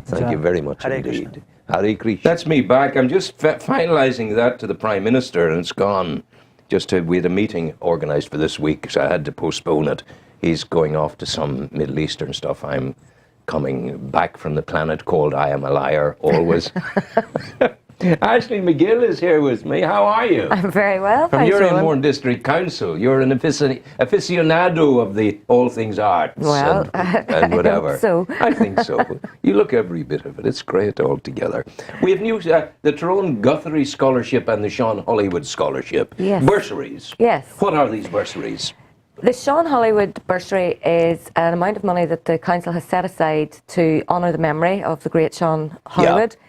Thank you very much Hare indeed. Krishna. Hare Krishna. That's me back. I'm just finalising that to the Prime Minister, and it's gone. We had a meeting organised for this week, so I had to postpone it. He's going off to some Middle Eastern stuff. I'm coming back from the planet called I Am a Liar, always. Aisleain McGill is here with me. How are you? I'm very well, From thanks, Urien District Council. You're an aficionado of the all things arts well, and whatever. I hope so. I think so. You look every bit of it. It's great altogether. We have new the Tyrone Guthrie Scholarship and the Sean Hollywood Scholarship. Yes. Bursaries. Yes. What are these bursaries? The Sean Hollywood bursary is an amount of money that the council has set aside to honour the memory of the great Sean Hollywood. Yeah.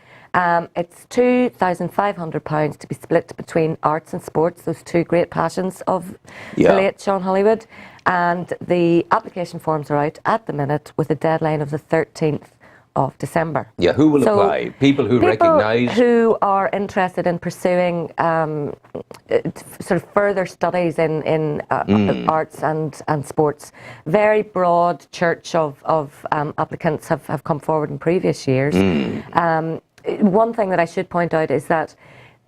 It's £2,500 to be split between arts and sports, those two great passions of the late Sean Hollywood. And the application forms are out at the minute with a deadline of the 13th of December. Yeah, who will apply? People who recognise? Who are interested in pursuing sort of further studies in arts and sports. Very broad church of applicants have come forward in previous years. One thing that I should point out is that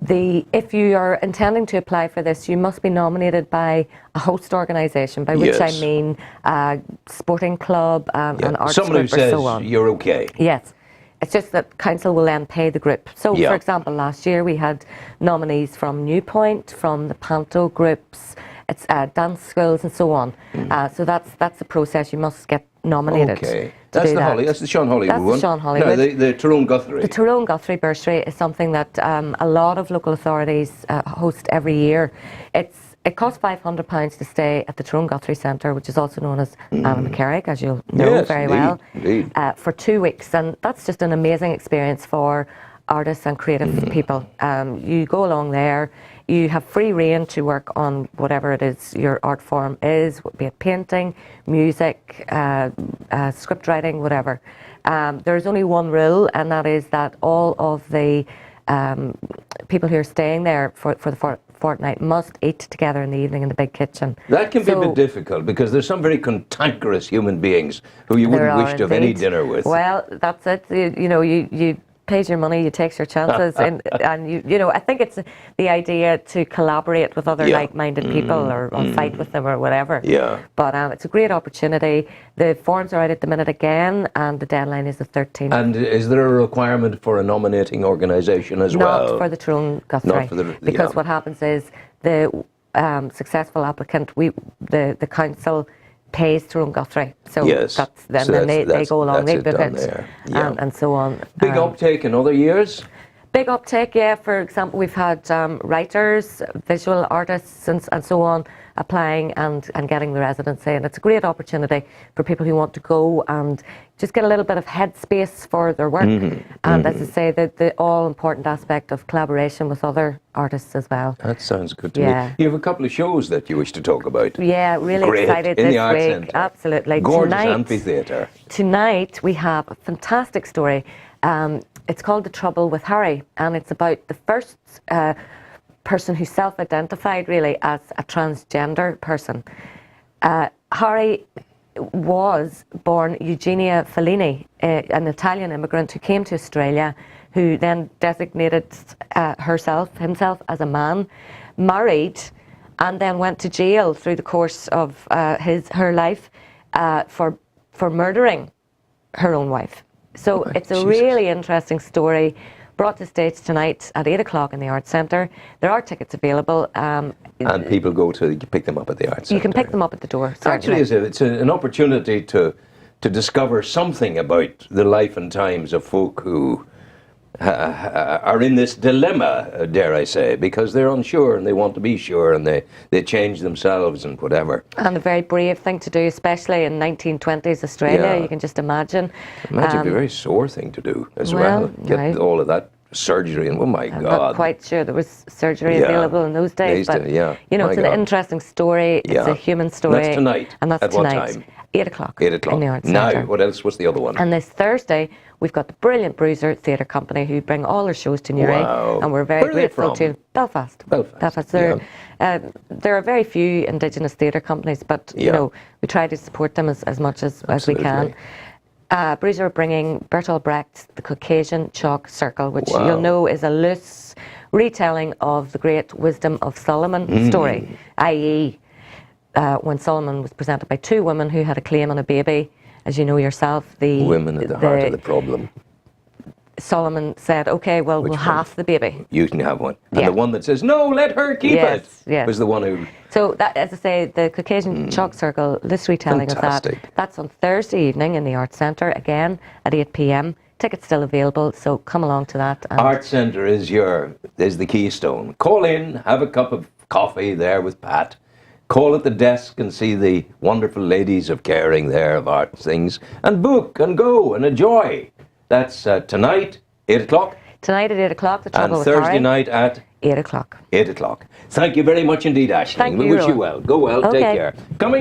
if you are intending to apply for this, you must be nominated by a host organisation, by which I mean a sporting club, an arts someone group, who says or so on. You're okay. Yes. It's just that council will then pay the group. So, for example, last year we had nominees from Newpoint, from the Panto groups, it's dance schools and so on. So that's the process. You must get nominated. Okay. That's the Sean Hollywood one. That's the Sean Hollywood. No, the Tyrone Guthrie. The Tyrone Guthrie bursary is something that a lot of local authorities host every year. It costs £500 to stay at the Tyrone Guthrie Centre, which is also known as Anna McCarrick, as you'll know very well, for 2 weeks. And that's just an amazing experience for artists and creative people. You go along there, you have free rein to work on whatever it is your art form is, be it painting, music, script writing, whatever. There's only one rule, and that is that all of the people who are staying there for the fortnight must eat together in the evening in the big kitchen. That can be a bit difficult because there's some very cantankerous human beings who you wouldn't wish to have any dinner with. Well, that's it. You pays your money, you takes your chances, and I think it's the idea to collaborate with other like-minded people or fight with them or whatever. Yeah. But it's a great opportunity. The forms are out at the minute again, and the deadline is the 13th. And is there a requirement for a nominating organisation as well? Not for the Tyrone Guthrie, because what happens is the successful applicant, the council pays Tyrone Guthrie, so they go along, they book it, and so on. Big uptake in other years? Big uptake, yeah. For example, we've had writers, visual artists, and so on applying and getting the residency, and it's a great opportunity for people who want to go and just get a little bit of headspace for their work. And as I say, the all-important aspect of collaboration with other artists as well. That sounds good to me. You have a couple of shows that you wish to talk about. Yeah, really excited in this the Arts week. Centre. Absolutely. Gorgeous amphitheatre. Tonight we have a fantastic story. It's called The Trouble with Harry, and it's about the first person who self-identified really as a transgender person. Harry was born Eugenia Fellini, an Italian immigrant who came to Australia, who then designated himself as a man, married, and then went to jail through the course of her life for murdering her own wife. So it's a really interesting story, brought to stage tonight at 8 o'clock in the Arts Centre. There are tickets available. And people go to pick them up at the Arts Centre. You can pick them up at the door. Actually, it's an opportunity to discover something about the life and times of folk who are in this dilemma, dare I say, because they're unsure and they want to be sure, and they change themselves and whatever. And a very brave thing to do, especially in 1920s Australia, you can just imagine. It'd be a very sore thing to do as well. Get all of that surgery, and oh my God. I'm not quite sure there was surgery available in those days, but it's an interesting story, it's a human story. And that's tonight. And that's at tonight. What time? 8 o'clock. 8 o'clock. In the Arts Centre. Now, what else? What's the other one? And this Thursday, we've got the brilliant Bruiser Theatre Company who bring all their shows to Newry. Wow. And we're very grateful to Belfast. Belfast. There are very few Indigenous theatre companies, but you know, we try to support them as much as we can. Breezer are bringing Bertolt Brecht's The Caucasian Chalk Circle, which Wow. you'll know is a loose retelling of the great Wisdom of Solomon story, i.e. When Solomon was presented by two women who had a claim on a baby, as you know yourself, Women at the heart of the problem. Solomon said, "Okay, well, we'll half the baby. You can have one." And Yeah. the one that says, "No, let her keep it," Yes. was the one who... So that, as I say, the Caucasian Chalk Circle, this retelling Fantastic. of that, that's on Thursday evening in the Arts Centre, again at 8 p.m. Tickets still available, so come along to that. And Art Centre is the keystone. Call in, have a cup of coffee there with Pat. Call at the desk and see the wonderful ladies of caring there of art things, and book and go and enjoy. That's tonight, 8 o'clock. Tonight at 8 o'clock, The Trouble And with Thursday Harry, night at 8 o'clock. 8 o'clock. Thank you very much indeed, Aisleain. Thank We you, wish you Rowan. well. Go well. Okay. Take care. Coming.